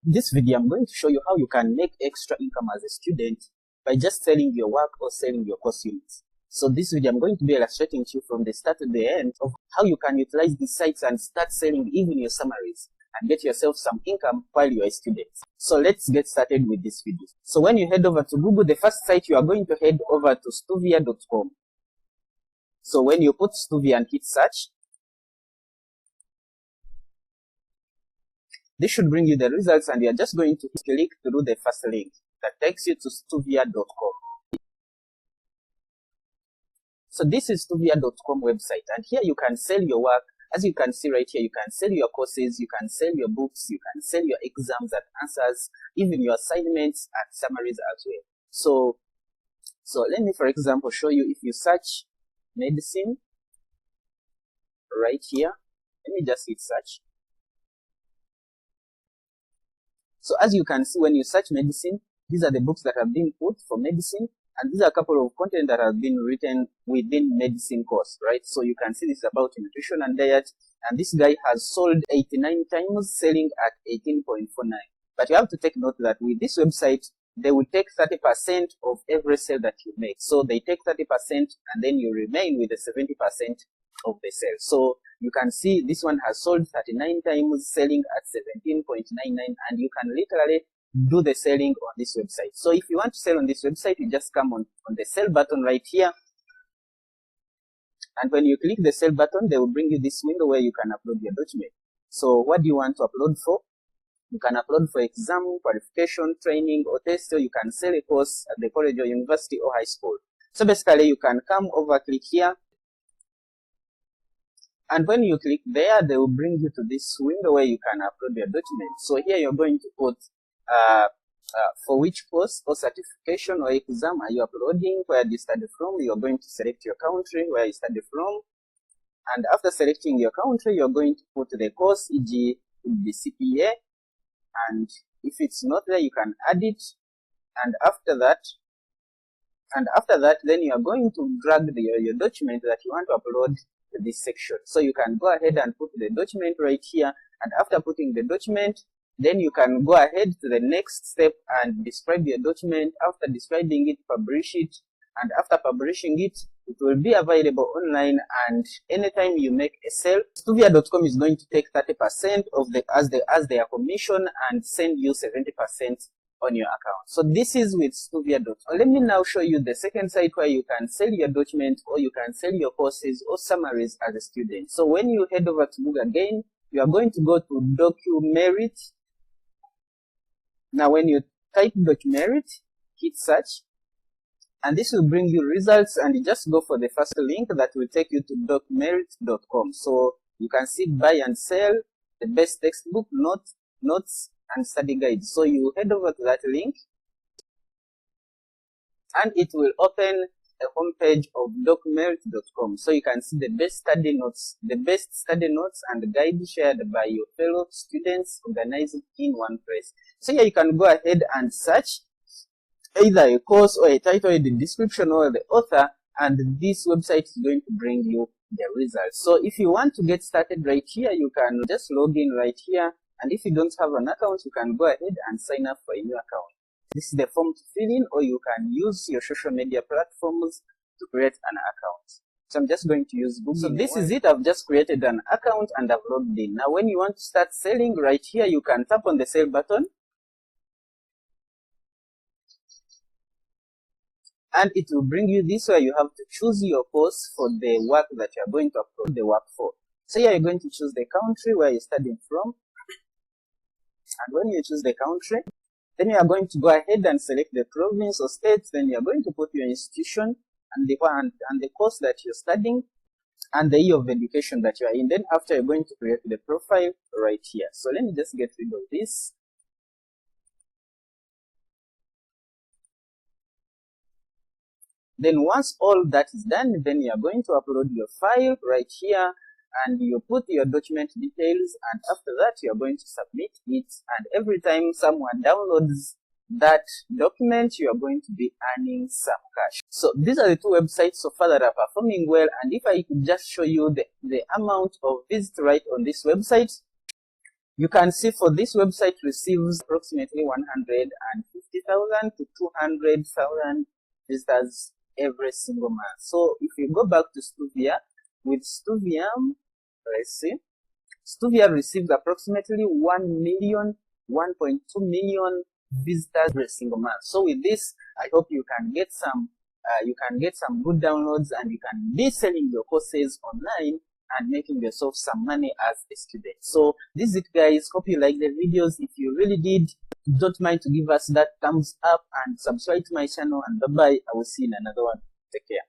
In this video, I'm going to show you how you can make extra income as a student by just selling your work or selling your course units. So this video, I'm going to be illustrating to you from the start to the end of how you can utilize these sites and start selling even your summaries and get yourself some income while you're a student. So let's get started with this video. So when you head over to Google, the first site you are going to head over to stuvia.com. So when you put Stuvia and hit search, this should bring you the results, and you're just going to click through the first link that takes you to stuvia.com. So this is stuvia.com website, and here you can sell your work. As you can see right here, you can sell your courses, you can sell your books, you can sell your exams and answers, even your assignments and summaries as well. So let me, for example, show you. If you search medicine right here, let me just hit search. So as you can see, when you search medicine, these are the books that have been put for medicine, and these are a couple of content that have been written within medicine course, right? So you can see this is about nutrition and diet, and this guy has sold 89 times, selling at 18.49. But you have to take note that with this website, they will take 30% of every sale that you make. So they take 30% and then you remain with the 70% of the sale. So you can see this one has sold 39 times, selling at 17.99, and you can literally do the selling on this website. So if you want to sell on this website, you just come on the sell button right here, and when you click the sell button, they will bring you this window where you can upload your document. So what do you want to upload for? You can upload for exam, qualification, training, or test, or you can sell a course at the college or university or high school. So basically, you can come over, click here, and when you click there, they will bring you to this window where you can upload your document. So here you're going to put for which course or certification or exam are you uploading, where do you study from. You're going to select your country where you study from, and after selecting your country, you're going to put the course, e.g. the CPA, and if it's not there, you can add it. And after that, then you are going to drag your document that you want to upload to this section. So you can go ahead and put the document right here, and after putting the document, then you can go ahead to the next step and describe your document. After describing it, publish it, and after publishing it, it will be available online, and anytime you make a sale, stuvia.com is going to take 30% of as their commission and send you 70% on your account. So this is with stuvia.com. Let me now show you the second site where you can sell your document, or you can sell your courses or summaries as a student. So when you head over to Google again, you are going to go to Documerit. Now when you type Documerit, hit search, and this will bring you results, and you just go for the first link that will take you to documerit.com. So you can see buy and sell, the best textbook, notes and study guides. So you head over to that link, and it will open a homepage of documerit.com. So you can see the best study notes and guide shared by your fellow students, organized in one place. So here you can go ahead and search either a course or a title in the description or the author, and this website is going to bring you the results. So if you want to get started right here, you can just log in right here, and if you don't have an account, you can go ahead and sign up for a new account. This is the form to fill in, or you can use your social media platforms to create an account. So I'm just going to use Google. So this is it. I've just created an account and I've logged in. Now when you want to start selling right here, you can tap on the sell button, and it will bring you this where you have to choose your course for the work that you are going to upload the work for. So here you're going to choose the country where you're studying from, and when you choose the country, then you are going to go ahead and select the province or state. Then you are going to put your institution and the course that you're studying and the year of education that you are in. Then after, you're going to create the profile right here. So let me just get rid of this. Then once all that is done, then you are going to upload your file right here, and you put your document details, and after that you are going to submit it, and every time someone downloads that document, you are going to be earning some cash. So these are the two websites so far that are performing well, and if I could just show you the amount of visits right on this website, You can see for this website receives approximately 150,000 to 200,000 visitors every single month. So if you go back to Stuvia, with Stuvia, let's see, Stuvia receives approximately 1 million, 1.2 million visitors every single month. So with this, I hope you can get some good downloads, and you can be selling your courses online and making yourself some money as a student. So this is it, guys. Hope you like the videos. If you really did, don't mind to give us that thumbs up and subscribe to my channel, and bye bye. I will see you in another one. Take care.